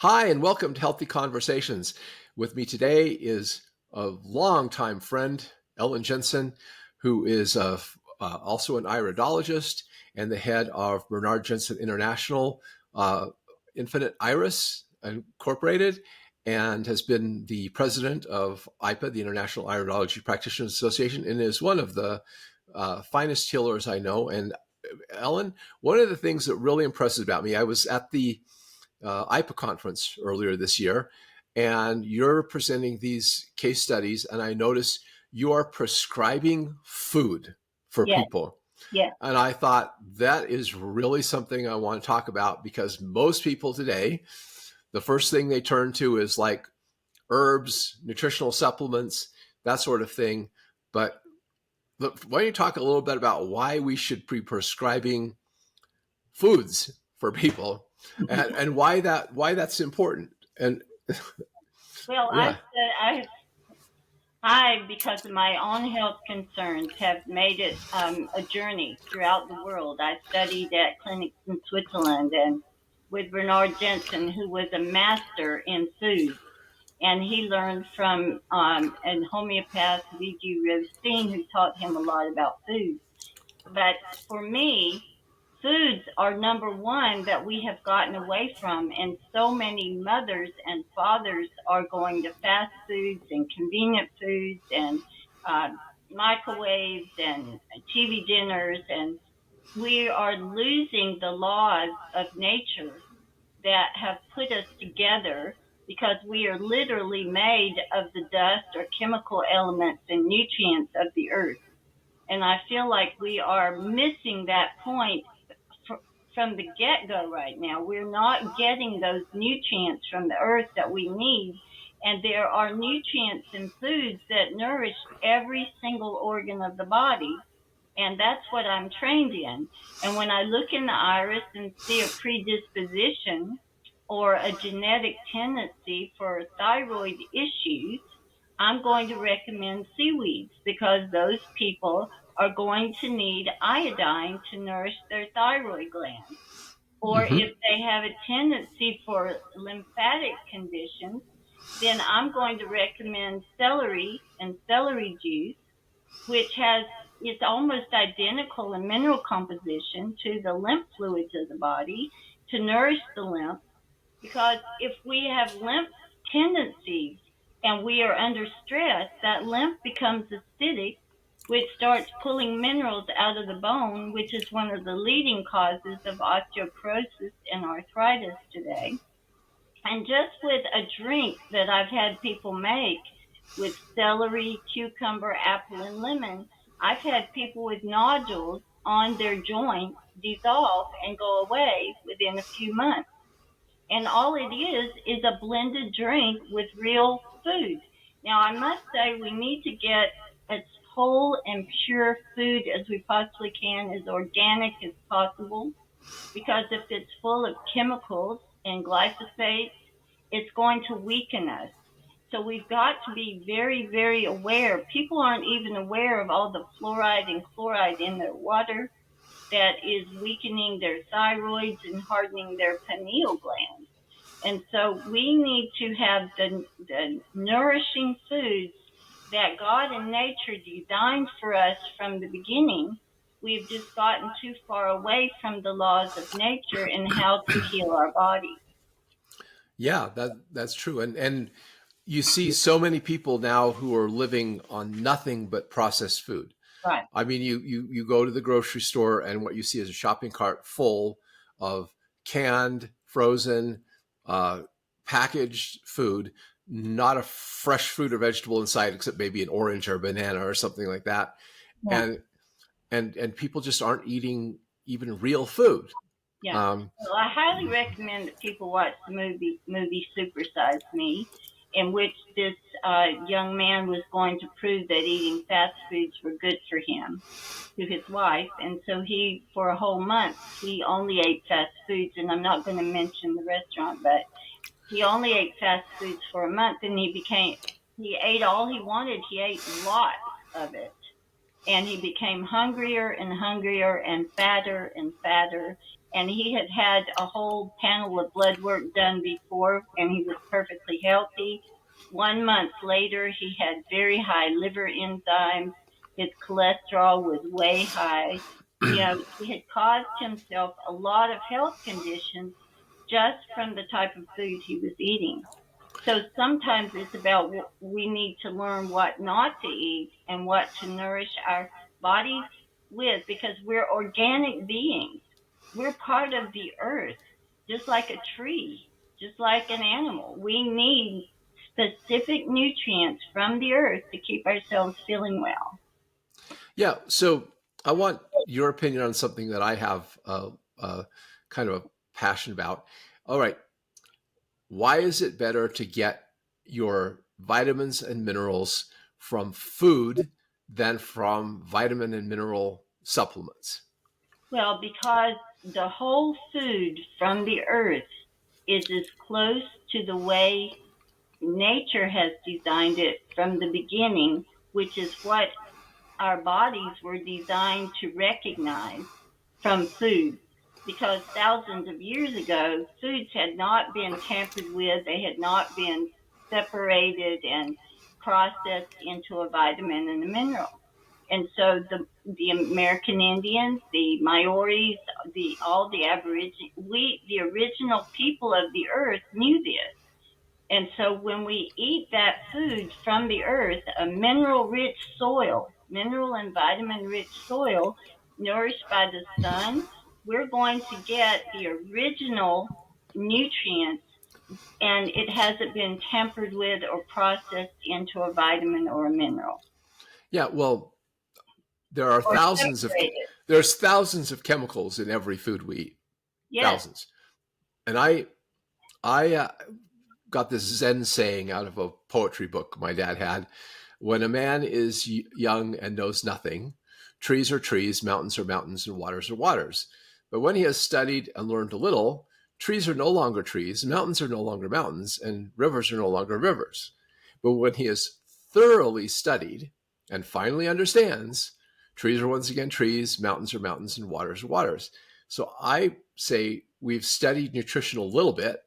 Hi, and welcome to Healthy Conversations. With me today is a longtime friend, Ellen Jensen, who is also an iridologist and the head of Bernard Jensen International, uh, Infinite Iris Incorporated, and has been the president of IPA, the International Iridology Practitioners Association, and is one of the finest healers I know. And Ellen, one of the things that really impresses about me, I was at the IPA conference earlier this year, and you're presenting these case studies, and I notice you are prescribing food for Yes, people. yes, And I thought that is really something I want to talk about because most people today, the first thing they turn to is like herbs, nutritional supplements, that sort of thing. But look, why don't you talk a little bit about why we should be prescribing foods for people and why that's important and well, yeah. because of my own health concerns, have made it a journey throughout the world. I studied at clinics in Switzerland and with Bernard Jensen, who was a master in food, and he learned from an homeopath, V.G. Rothstein, who taught him a lot about food. But for me, foods are number one that we have gotten away from. And so many mothers and fathers are going to fast foods and convenient foods and uh, microwaves and TV dinners. And we are losing the laws of nature that have put us together because we are literally made of the dust or chemical elements and nutrients of the earth. And I feel like we are missing that point fr- from the get go right now. We're not getting those nutrients from the earth that we need. And there are nutrients in foods that nourish every single organ of the body. And that's what I'm trained in. And when I look in the iris and see a predisposition or a genetic tendency for thyroid issues, I'm going to recommend seaweeds because those people are going to need iodine to nourish their thyroid glands. Or Mm-hmm. if they have a tendency for lymphatic conditions, then I'm going to recommend celery and celery juice, which has it's almost identical in mineral composition to the lymph fluids of the body to nourish the lymph, because if we have lymph tendencies and we are under stress, that lymph becomes acidic, which starts pulling minerals out of the bone, which is one of the leading causes of osteoporosis and arthritis today. And just with a drink that I've had people make with celery, cucumber, apple, and lemon, I've had people with nodules on their joints dissolve and go away within a few months. And all it is a blended drink with real food. Now, I must say we need to get as whole and pure food as we possibly can, as organic as possible, because if it's full of chemicals and glyphosate, it's going to weaken us. So we've got to be very, very aware. People aren't even aware of all the fluoride and chloride in their water that is weakening their thyroids and hardening their pineal glands. And so we need to have the nourishing foods that God and nature designed for us from the beginning. We've just gotten too far away from the laws of nature and how to heal our bodies. Yeah, that's true. And you see so many people now who are living on nothing but processed food. Right. I mean, you go to the grocery store and what you see is a shopping cart full of canned, frozen, uh, packaged food, not a fresh fruit or vegetable inside, except maybe an orange or a banana or something like that. Yeah. And and people just aren't eating even real food. Yeah. Um, Well, I highly recommend that people watch the movie Supersize Me, in which this young man was going to prove that eating fast foods were good for him to his wife, and so he, for a whole month, he only ate fast foods, and I'm not going to mention the restaurant, but he only ate fast foods for a month, and he ate all he wanted. He ate lots of it, and he became hungrier and hungrier and fatter and fatter. and he had had a whole panel of blood work done before, and he was perfectly healthy. 1 month later, he had very high liver enzymes. His cholesterol was way high. He had caused himself a lot of health conditions just from the type of food he was eating. So sometimes it's about we need to learn what not to eat and what to nourish our bodies with, because we're organic beings. We're part of the earth, just like a tree, just like an animal. We need specific nutrients from the earth to keep ourselves feeling well. Yeah. So I want your opinion on something that I have kind of a passion about. All right. Why is it better to get your vitamins and minerals from food than from vitamin and mineral supplements? Well, because the whole food from the earth is as close to the way nature has designed it from the beginning, which is what our bodies were designed to recognize from food. Because thousands of years ago, foods had not been tampered with, they had not been separated and processed into a vitamin and a mineral. And so the American Indians, the Maoris, the all the Aborigines, the original people of the earth knew this. And so when we eat that food from the earth, a mineral rich soil, mineral and vitamin rich soil, nourished by the sun, we're going to get the original nutrients, and it hasn't been tampered with or processed into a vitamin or a mineral Yeah. Well, there are or thousands of separated. there's thousands of chemicals in every food we eat. Yes. Thousands. And I got this Zen saying out of a poetry book my dad had. When a man is young and knows nothing, trees are trees, mountains are mountains, and waters are waters. But when he has studied and learned a little, trees are no longer trees, mountains are no longer mountains, and rivers are no longer rivers. But when he has thoroughly studied and finally understands, trees are once again trees, mountains are mountains, and waters are waters. So I say we've studied nutrition a little bit,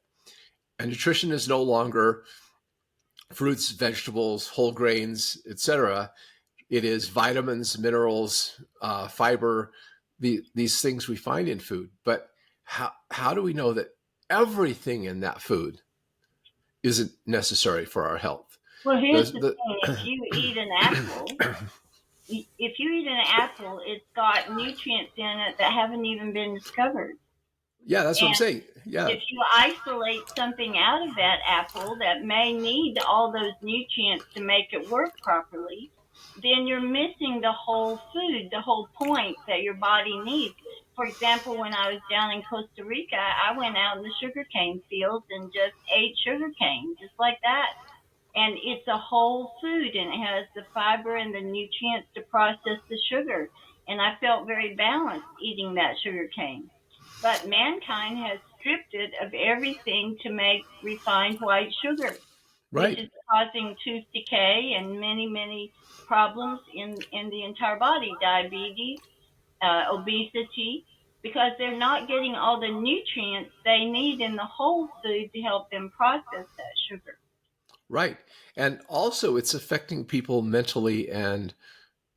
and nutrition is no longer fruits, vegetables, whole grains, etc. It is vitamins, minerals, fiber, these things we find in food. But how do we know that everything in that food isn't necessary for our health? Well, here's the The thing: if you eat an apple, it's got nutrients in it that haven't even been discovered. yeah, that's what I'm And saying. Yeah, if you isolate something out of that apple that may need all those nutrients to make it work properly, then you're missing the whole food, the whole point that your body needs. For example, when I was down in Costa Rica, I went out in the sugarcane fields and just ate sugarcane, just like that. And it's a whole food, and it has the fiber and the nutrients to process the sugar. And I felt very balanced eating that sugarcane. But mankind has stripped it of everything to make refined white sugar, which right. is causing tooth decay and many, many problems in the entire body, diabetes, obesity, because they're not getting all the nutrients they need in the whole food to help them process that sugar. Right. And also, it's affecting people mentally and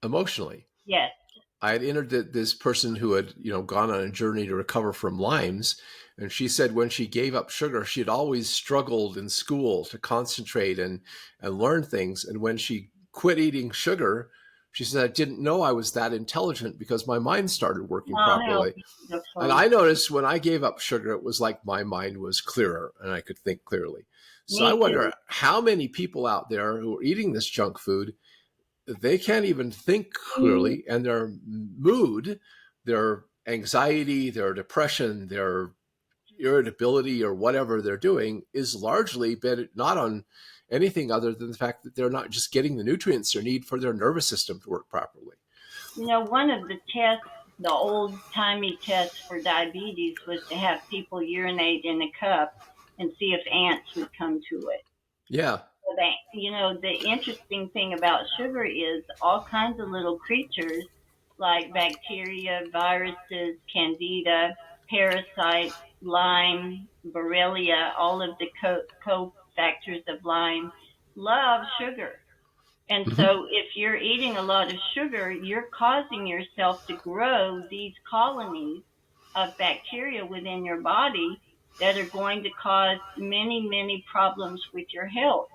emotionally. Yes. I had entered this person who had, gone on a journey to recover from Lyme's, and she said when she gave up sugar, she had always struggled in school to concentrate and learn things. And when she quit eating sugar, she said, I didn't know I was that intelligent because my mind started working Oh, how properly. And beautiful. I noticed when I gave up sugar, it was like my mind was clearer and I could think clearly. So I Me too. wonder how many people out there who are eating this junk food, they can't even think clearly, and their mood, their anxiety, their depression, their irritability, or whatever they're doing is largely been not on anything other than the fact that they're not just getting the nutrients they need for their nervous system to work properly. One of the tests, the old timey tests for diabetes, was to have people urinate in a cup and see if ants would come to it. Yeah, So the interesting thing about sugar is all kinds of little creatures like bacteria, viruses, candida, parasites, Lyme, Borrelia, all of the cofactors of Lyme, love sugar. And Hmm. so if you're eating a lot of sugar, you're causing yourself to grow these colonies of bacteria within your body that are going to cause many, many problems with your health.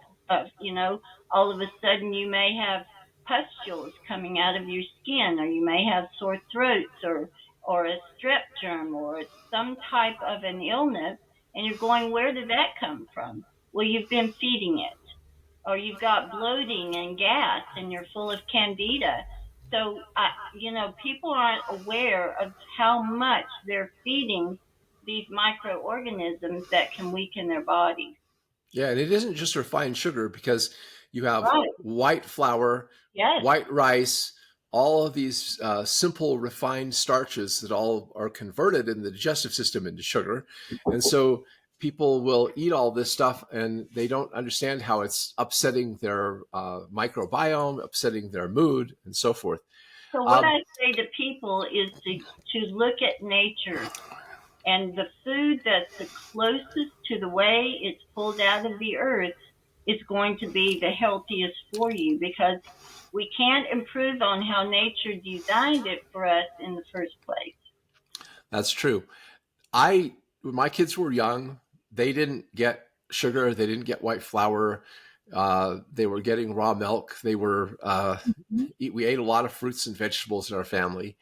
All of a sudden you may have pustules coming out of your skin, or you may have sore throats, or a strep germ, or some type of an illness. And you're going, where did that come from? Well, you've been feeding it, or you've got bloating and gas and you're full of candida. So, people aren't aware of how much they're feeding these microorganisms that can weaken their bodies. Yeah, and it isn't just refined sugar because you have Right. white flour, Yes. white rice, all of these simple refined starches that all are converted in the digestive system into sugar. And so people will eat all this stuff and they don't understand how it's upsetting their microbiome, upsetting their mood, and so forth. So what Um, I say to people is to look at nature, and the food that's the closest to the way it's pulled out of the earth is going to be the healthiest for you, because we can't improve on how nature designed it for us in the first place. that's true. When my kids were young, they didn't get sugar, they didn't get white flour. They were getting raw milk. We ate a lot of fruits and vegetables in our family.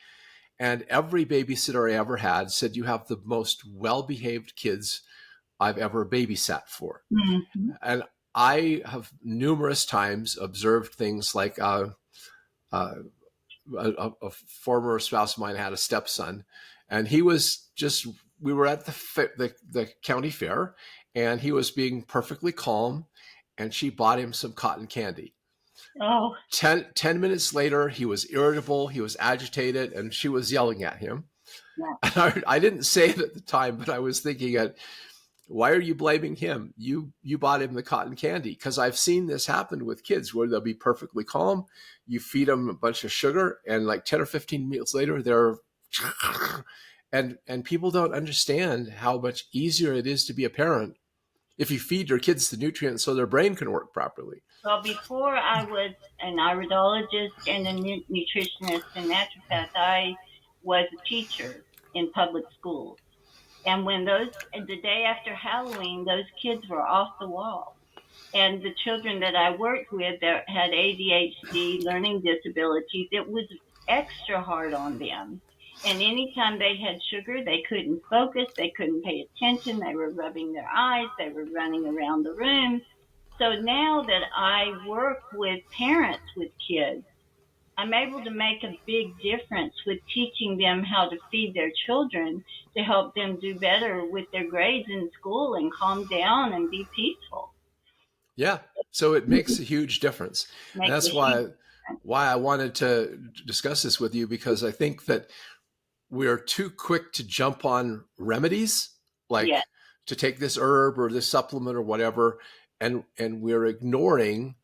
And every babysitter I ever had said, "You have the most well behaved kids I've ever babysat for." Mm-hmm. And I have numerous times observed things like uh, a former spouse of mine had a stepson, and he was just, we were at the county fair, and he was being perfectly calm, and she bought him some cotton candy. Oh, 10 minutes later, he was irritable, he was agitated, and she was yelling at him. yeah. And I didn't say it at the time, but I was thinking, why are you blaming him? You bought him the cotton candy. Because I've seen this happen with kids where they'll be perfectly calm. You feed them a bunch of sugar, and like 10 or 15 minutes later, they're and people don't understand how much easier it is to be a parent if you feed your kids the nutrients so their brain can work properly. Well, before I was an iridologist and a nutritionist and naturopath, I was a teacher in public schools. And the day after Halloween, those kids were off the wall. And the children that I worked with that had ADHD, learning disabilities, it was extra hard on them. And anytime they had sugar, they couldn't focus, they couldn't pay attention, they were rubbing their eyes, they were running around the room. So now that I work with parents with kids, I'm able to make a big difference with teaching them how to feed their children to help them do better with their grades in school and calm down and be peaceful. Yeah. So it makes a huge difference. And Makes a that's huge difference. why I wanted to discuss this with you, because I think that we're too quick to jump on remedies, like Yeah. to take this herb or this supplement or whatever, and we're ignoring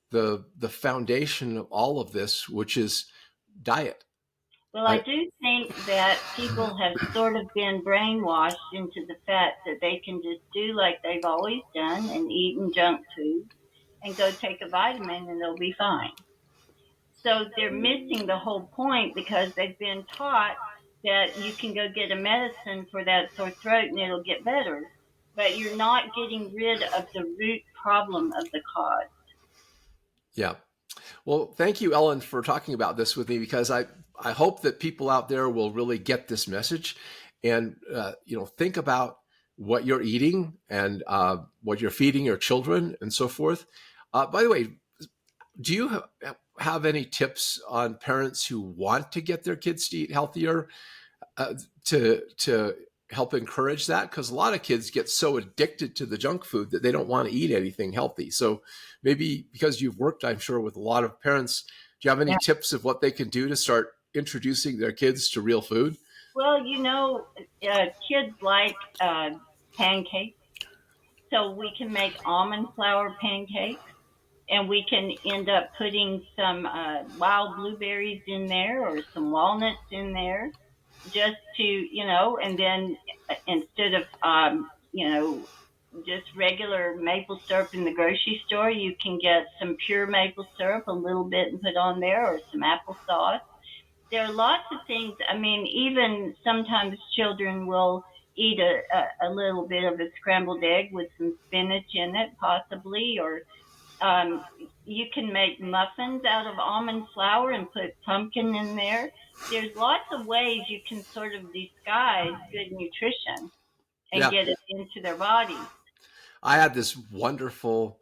the foundation of all of this, which is diet. Well, I I, do think that people have sort of been brainwashed into the fact that they can just do like they've always done and eaten junk food and go take a vitamin and they'll be fine. So they're missing the whole point, because they've been taught that you can go get a medicine for that sore throat and it'll get better, but you're not getting rid of the root problem of the cause. yeah. Well, thank you, Ellen, for talking about this with me, because I hope that people out there will really get this message and think about what you're eating and what you're feeding your children and so forth. By the way, do you have any tips on parents who want to get their kids to eat healthier, to help encourage that? Because a lot of kids get so addicted to the junk food that they don't want to eat anything healthy. So maybe, because you've worked, I'm sure, with a lot of parents, do you have any Yeah. tips of what they can do to start introducing their kids to real food? Well, kids like pancakes, so we can make almond flour pancakes, and we can end up putting some wild blueberries in there or some walnuts in there. just to, and then instead of, just regular maple syrup in the grocery store, you can get some pure maple syrup, a little bit, and put on there, or some applesauce. There are lots of things. I mean, even sometimes children will eat a little bit of a scrambled egg with some spinach in it, possibly, or um, you can make muffins out of almond flour and put pumpkin in there. There's lots of ways you can sort of disguise good nutrition and Yeah, get it into their bodies. I had this wonderful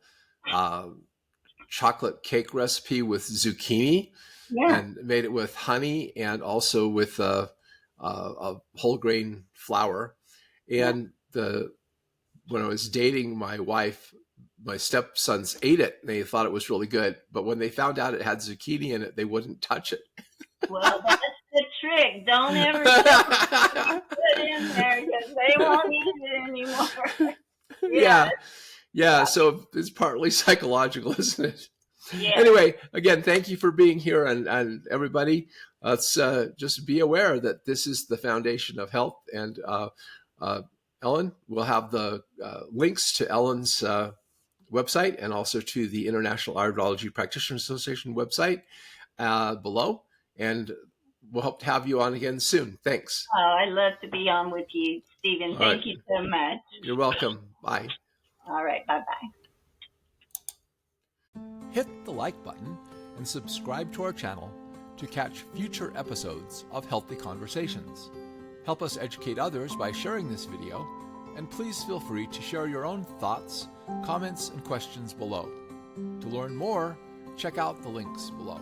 uh, chocolate cake recipe with zucchini, Yeah, and made it with honey and also with a whole grain flour. yeah. And the when I was dating my wife, my stepsons ate it. And they thought it was really good, but when they found out it had zucchini in it, they wouldn't touch it. Well, that's the trick. Don't ever tell them put in there because they won't eat it anymore. Yeah, Yeah, yeah. So it's partly psychological, isn't it? yeah. Anyway, again, thank you for being here, and everybody, let's just be aware that this is the foundation of health. And uh, Ellen, we'll have the links to Ellen's website and also to the International Iridology Practitioners Association website below. And we'll hope to have you on again soon. Thanks. Oh, I love to be on with you, Stephen. All right. Thank you so much. You're welcome. Bye. All right, bye bye. Hit the like button and subscribe to our channel to catch future episodes of Healthy Conversations. Help us educate others by sharing this video, and please feel free to share your own thoughts, comments, and questions below. To learn more, check out the links below.